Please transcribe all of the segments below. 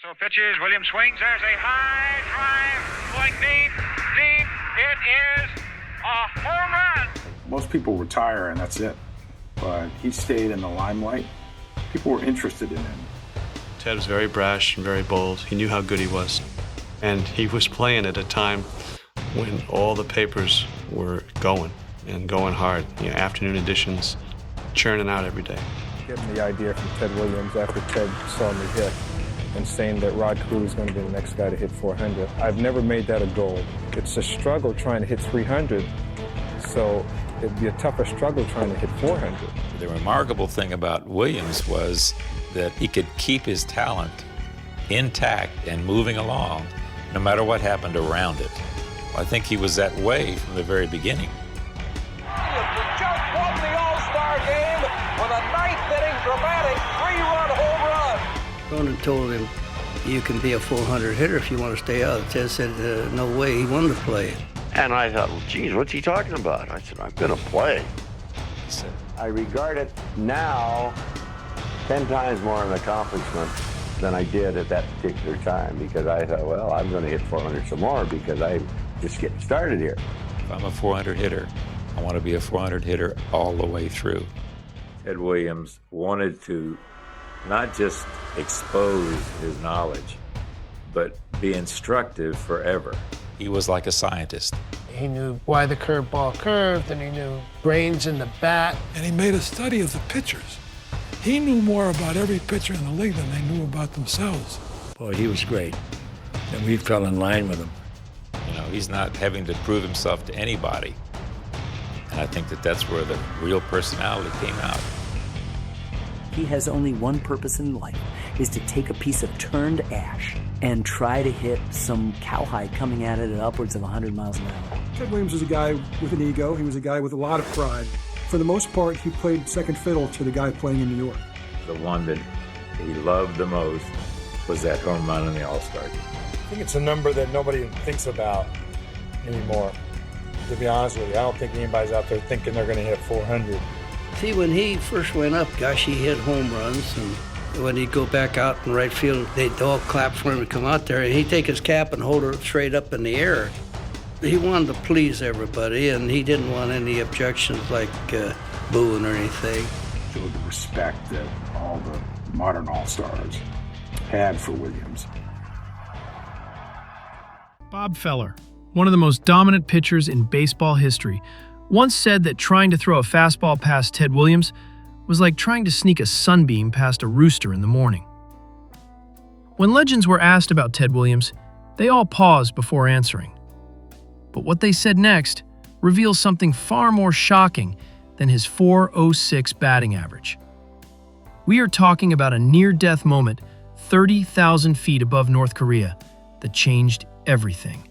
So pitches, Williams swings, there's a high drive, going deep, deep, it is a home run. Most people retire and that's it, but he stayed in the limelight. People were interested in him. Ted was very brash and very bold. He knew how good he was. And he was playing at a time when all the papers were going and going hard. You know, afternoon editions, churning out every day. Getting the idea from Ted Williams after Ted saw me hit and saying that Rod Carew was going to be the next guy to hit 400. I've never made that a goal. It's a struggle trying to hit 300, so it'd be a tougher struggle trying to hit 400. The remarkable thing about Williams was that he could keep his talent intact and moving along no matter what happened around it. I think he was that way from the very beginning. Williams just won the All-Star game with a ninth-inning dramatic three-run home run. Cronin told him, you can be a 400 hitter if you want to stay out. Ted said, no way, he wanted to play. And I thought, well, geez, what's he talking about? I said, I'm going to play. He said, I regard it now 10 times more an accomplishment than I did at that particular time, because I thought, well, I'm going to hit 400 some more because I'm just getting started here. if I'm a 400 hitter, I want to be a 400 hitter all the way through. Ted Williams wanted to not just expose his knowledge, but be instructive forever. He was like a scientist. He knew why the curveball curved, and he knew brains in the bat. And he made a study of the pitchers. He knew more about every pitcher in the league than they knew about themselves. Boy, he was great. And we fell in line with him. You know, he's not having to prove himself to anybody. And I think that that's where the real personality came out. He has only one purpose in life, is to take a piece of turned ash and try to hit some cowhide coming at it at upwards of 100 miles an hour. Ted Williams was a guy with an ego. He was a guy with a lot of pride. For the most part, he played second fiddle to the guy playing in New York. The one that he loved the most was that home run in the All-Star game. I think it's a number that nobody thinks about anymore, to be honest with you. I don't think anybody's out there thinking they're going to hit 400. See, when he first went up, gosh, he hit home runs, and when he'd go back out in right field, they'd all clap for him to come out there, and he'd take his cap and hold it straight up in the air. He wanted to please everybody, and he didn't want any objections like booing or anything. Showed the respect that all the modern All-Stars had for Williams. Bob Feller, one of the most dominant pitchers in baseball history, once said that trying to throw a fastball past Ted Williams was like trying to sneak a sunbeam past a rooster in the morning. When legends were asked about Ted Williams, they all paused before answering. But what they said next reveals something far more shocking than his .406 batting average. We are talking about a near-death moment 30,000 feet above North Korea that changed everything.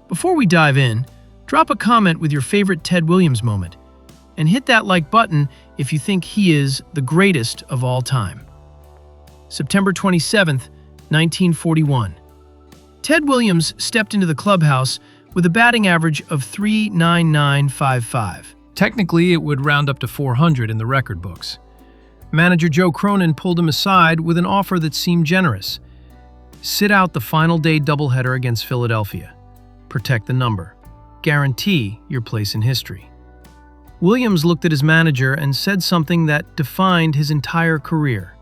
Before we dive in, drop a comment with your favorite Ted Williams moment, and hit that like button if you think he is the greatest of all time. September 27th, 1941. Ted Williams stepped into the clubhouse with a batting average of .39955. Technically, it would round up to 400 in the record books. Manager Joe Cronin pulled him aside with an offer that seemed generous. Sit out the final day doubleheader against Philadelphia. Protect the number. Guarantee your place in history. Williams looked at his manager and said something that defined his entire career.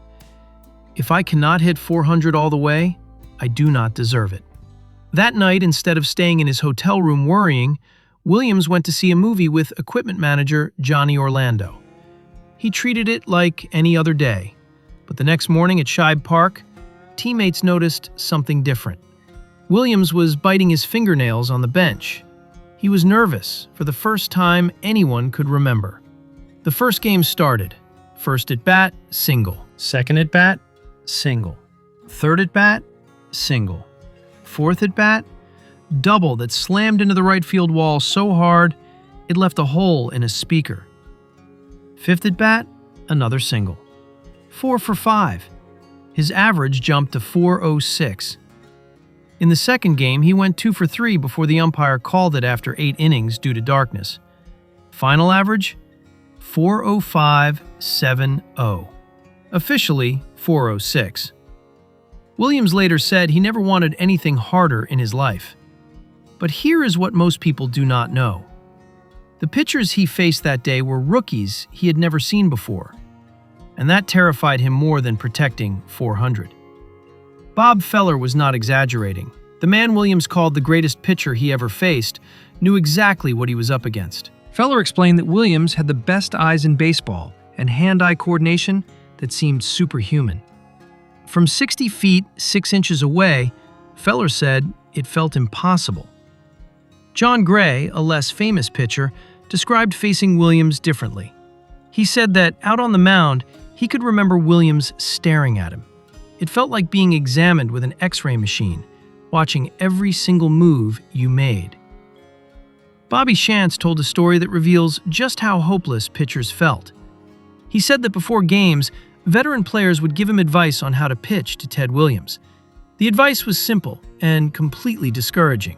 If I cannot hit 400 all the way, I do not deserve it. That night, instead of staying in his hotel room worrying, Williams went to see a movie with equipment manager Johnny Orlando. He treated it like any other day, but the next morning at Shibe Park, teammates noticed something different. Williams was biting his fingernails on the bench. He was nervous for the first time anyone could remember. The first game started. First at bat, single. Second at bat, single. Third at bat, single. Fourth at bat, double that slammed into the right field wall so hard it left a hole in a speaker. Fifth at bat, another single. 4 for 5. His average jumped to .406. In the second game, he went 2 for 3 before the umpire called it after 8 innings due to darkness. Final average? .40570. Officially, .406. Williams later said he never wanted anything harder in his life. But here is what most people do not know. The pitchers he faced that day were rookies he had never seen before, and that terrified him more than protecting 400. Bob Feller was not exaggerating. The man Williams called the greatest pitcher he ever faced knew exactly what he was up against. Feller explained that Williams had the best eyes in baseball and hand-eye coordination that seemed superhuman. From 60 feet, 6 inches away, Feller said it felt impossible. John Gray, a less famous pitcher, described facing Williams differently. He said that out on the mound, he could remember Williams staring at him. It felt like being examined with an X-ray machine, watching every single move you made. Bobby Shantz told a story that reveals just how hopeless pitchers felt. He said that before games, veteran players would give him advice on how to pitch to Ted Williams. The advice was simple and completely discouraging.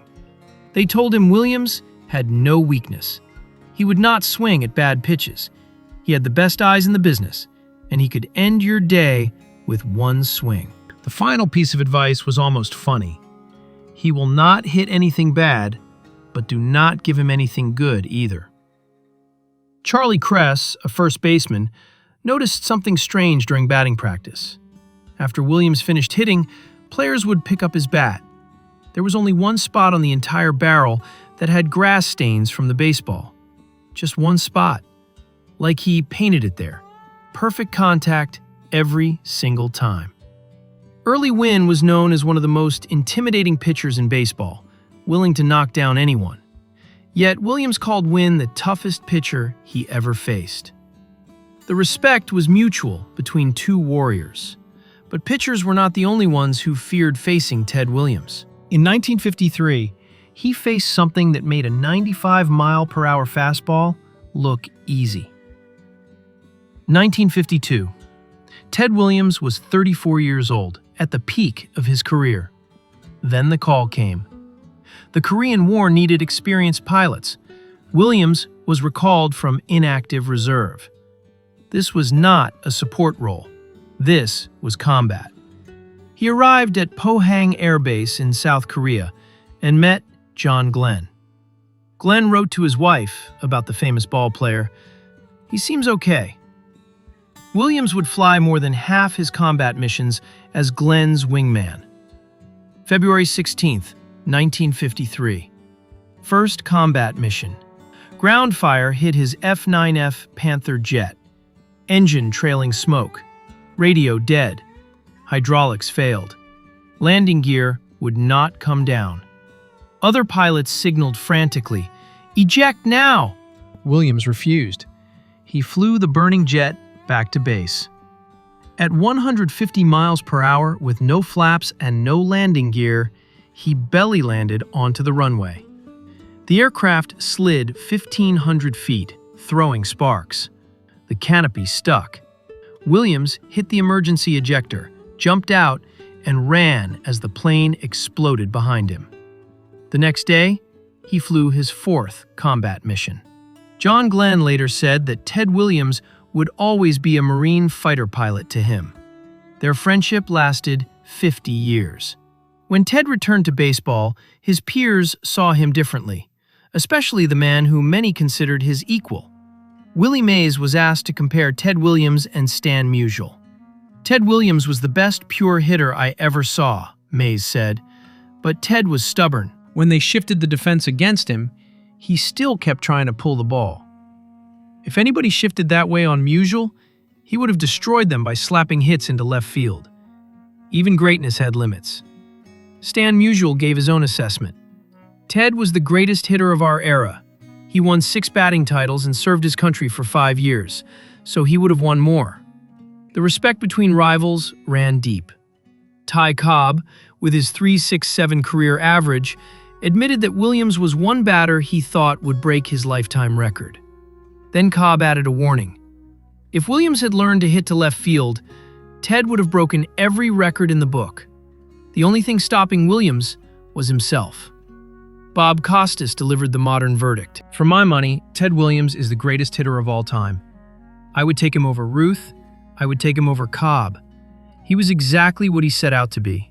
They told him Williams had no weakness. He would not swing at bad pitches. He had the best eyes in the business, and he could end your day with one swing. The final piece of advice was almost funny. He will not hit anything bad, but do not give him anything good either. Charlie Kress, a first baseman, noticed something strange during batting practice. After Williams finished hitting, players would pick up his bat. There was only one spot on the entire barrel that had grass stains from the baseball. Just one spot. Like he painted it there. Perfect contact every single time. Early Wynn was known as one of the most intimidating pitchers in baseball, willing to knock down anyone. Yet Williams called Wynn the toughest pitcher he ever faced. The respect was mutual between two warriors. But pitchers were not the only ones who feared facing Ted Williams. In 1953, he faced something that made a 95-mile-per-hour fastball look easy. 1952. Ted Williams was 34 years old, at the peak of his career. Then the call came. The Korean War needed experienced pilots. Williams was recalled from inactive reserve. This was not a support role. This was combat. He arrived at Pohang Air Base in South Korea and met John Glenn. Glenn wrote to his wife about the famous ball player, "He seems okay." Williams would fly more than half his combat missions as Glenn's wingman. February 16th, 1953. First combat mission. Ground fire hit his F-9F Panther jet. Engine trailing smoke. Radio dead. Hydraulics failed. Landing gear would not come down. Other pilots signaled frantically, "Eject now!" Williams refused. He flew the burning jet back to base. At 150 miles per hour with no flaps and no landing gear, he belly landed onto the runway. The aircraft slid 1,500 feet, throwing sparks. The canopy stuck. Williams hit the emergency ejector, jumped out, and ran as the plane exploded behind him. The next day, he flew his fourth combat mission. John Glenn later said that Ted Williams would always be a Marine fighter pilot to him. Their friendship lasted 50 years. When Ted returned to baseball, his peers saw him differently, especially the man whom many considered his equal. Willie Mays was asked to compare Ted Williams and Stan Musial. "Ted Williams was the best pure hitter I ever saw," Mays said, but Ted was stubborn. When they shifted the defense against him, he still kept trying to pull the ball. If anybody shifted that way on Musial, he would have destroyed them by slapping hits into left field. Even greatness had limits. Stan Musial gave his own assessment. "Ted was the greatest hitter of our era. He won 6 batting titles and served his country for 5 years, so he would have won more." The respect between rivals ran deep. Ty Cobb, with his .367 career average, admitted that Williams was one batter he thought would break his lifetime record. Then Cobb added a warning. If Williams had learned to hit to left field, Ted would have broken every record in the book. The only thing stopping Williams was himself. Bob Costas delivered the modern verdict. "For my money, Ted Williams is the greatest hitter of all time. I would take him over Ruth. I would take him over Cobb. He was exactly what he set out to be.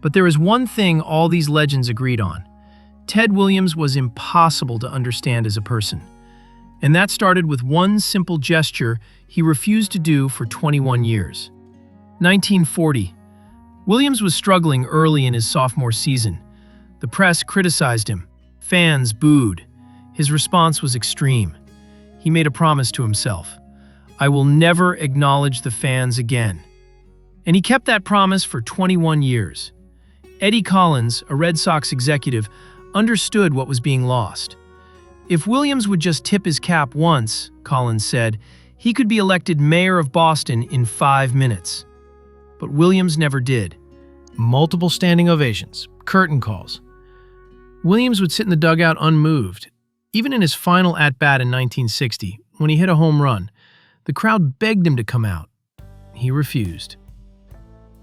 But there is one thing all these legends agreed on. Ted Williams was impossible to understand as a person. And that started with one simple gesture he refused to do for 21 years. 1940. Williams was struggling early in his sophomore season. The press criticized him. Fans booed. His response was extreme. He made a promise to himself. I will never acknowledge the fans again. And he kept that promise for 21 years. Eddie Collins, a Red Sox executive, understood what was being lost. If Williams would just tip his cap once, Collins said, he could be elected mayor of Boston in 5 minutes. But Williams never did. Multiple standing ovations, curtain calls. Williams would sit in the dugout unmoved. Even in his final at-bat in 1960, when he hit a home run, the crowd begged him to come out. He refused.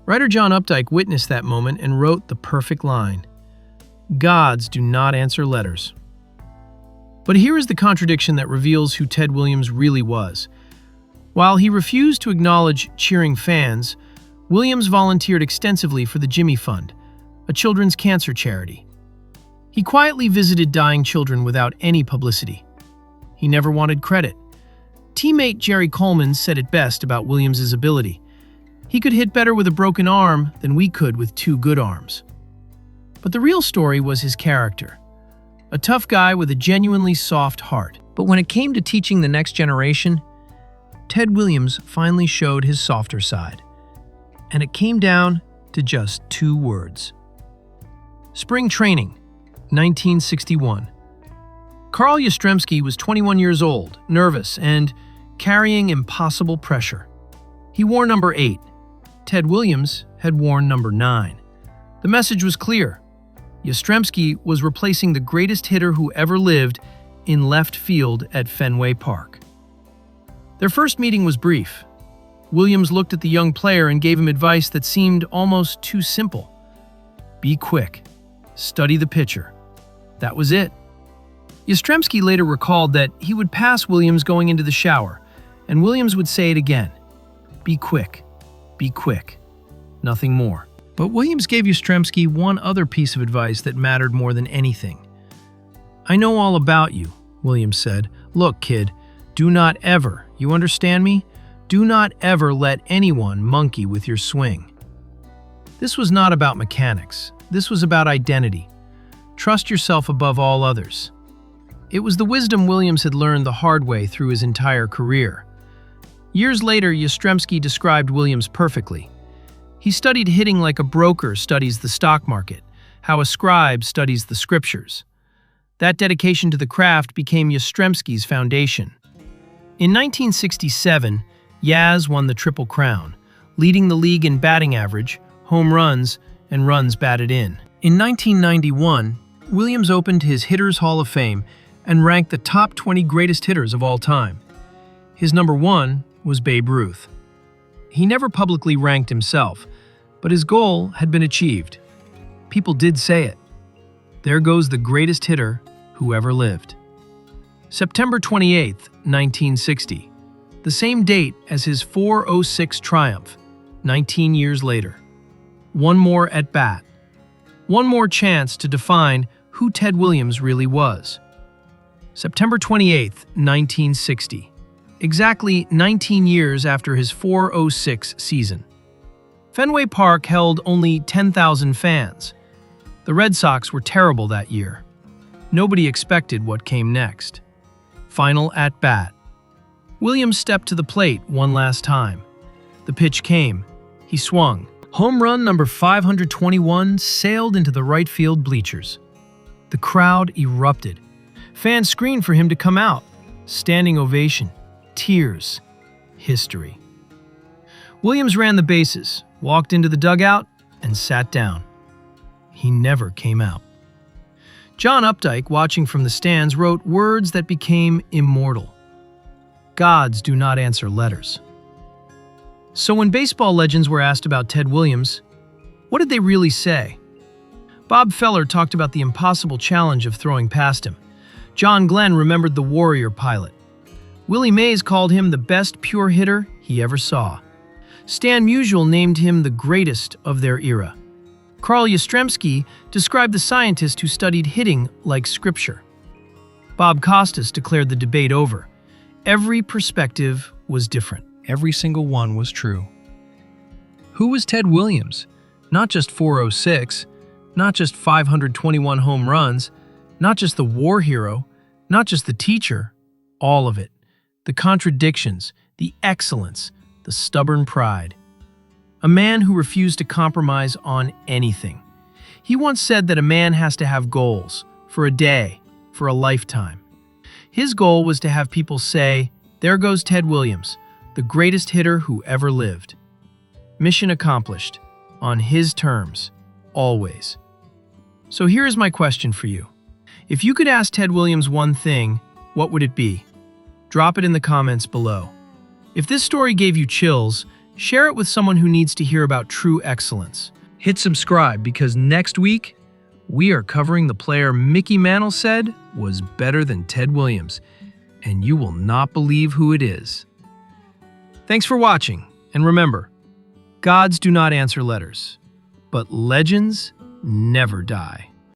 Writer John Updike witnessed that moment and wrote the perfect line, "Gods do not answer letters." But here is the contradiction that reveals who Ted Williams really was. While he refused to acknowledge cheering fans, Williams volunteered extensively for the Jimmy Fund, a children's cancer charity. He quietly visited dying children without any publicity. He never wanted credit. Teammate Jerry Coleman said it best about Williams' ability. He could hit better with a broken arm than we could with 2 good arms. But the real story was his character. A tough guy with a genuinely soft heart. But when it came to teaching the next generation, Ted Williams finally showed his softer side. And it came down to just 2 words. Spring training, 1961. Carl Yastrzemski was 21 years old, nervous, and carrying impossible pressure. He wore number 8. Ted Williams had worn number 9. The message was clear. Yastrzemski was replacing the greatest hitter who ever lived in left field at Fenway Park. Their first meeting was brief. Williams looked at the young player and gave him advice that seemed almost too simple. Be quick. Study the pitcher. That was it. Yastrzemski later recalled that he would pass Williams going into the shower, and Williams would say it again. Be quick. Be quick. Nothing more. But Williams gave Yastrzemski one other piece of advice that mattered more than anything. I know all about you, Williams said. Look, kid, do not ever, you understand me? Do not ever let anyone monkey with your swing. This was not about mechanics. This was about identity. Trust yourself above all others. It was the wisdom Williams had learned the hard way through his entire career. Years later, Yastrzemski described Williams perfectly. He studied hitting like a broker studies the stock market, how a scribe studies the scriptures. That dedication to the craft became Yastrzemski's foundation. In 1967, Yaz won the Triple Crown, leading the league in batting average, home runs, and runs batted in. In 1991, Williams opened his Hitters Hall of Fame and ranked the top 20 greatest hitters of all time. His number 1 was Babe Ruth. He never publicly ranked himself, but his goal had been achieved. People did say it. There goes the greatest hitter who ever lived. September 28, 1960, the same date as his .406 triumph, 19 years later. One more at-bat. One more chance to define who Ted Williams really was. September 28, 1960. Exactly 19 years after his .406 season. Fenway Park held only 10,000 fans. The Red Sox were terrible that year. Nobody expected what came next. Final at-bat. Williams stepped to the plate one last time. The pitch came. He swung. Home run number 521 sailed into the right field bleachers. The crowd erupted. Fans screamed for him to come out. Standing ovation. Tears. History. Williams ran the bases, walked into the dugout, and sat down. He never came out. John Updike, watching from the stands, wrote words that became immortal. Gods do not answer letters. So when baseball legends were asked about Ted Williams, what did they really say? Bob Feller talked about the impossible challenge of throwing past him. John Glenn remembered the warrior pilot. Willie Mays called him the best pure hitter he ever saw. Stan Musial named him the greatest of their era. Carl Yastrzemski described the scientist who studied hitting like scripture. Bob Costas declared the debate over. Every perspective was different. Every single one was true. Who was Ted Williams? Not just 406, not just 521 home runs, not just the war hero, not just the teacher, all of it. The contradictions, the excellence, the stubborn pride. A man who refused to compromise on anything. He once said that a man has to have goals, for a day, for a lifetime. His goal was to have people say, "There goes Ted Williams, the greatest hitter who ever lived." Mission accomplished, on his terms, always. So here is my question for you. If you could ask Ted Williams one thing, what would it be? Drop it in the comments below. If this story gave you chills, share it with someone who needs to hear about true excellence. Hit subscribe because next week, we are covering the player Mickey Mantle said was better than Ted Williams, and you will not believe who it is. Thanks for watching, and remember, gods do not answer letters, but legends never die.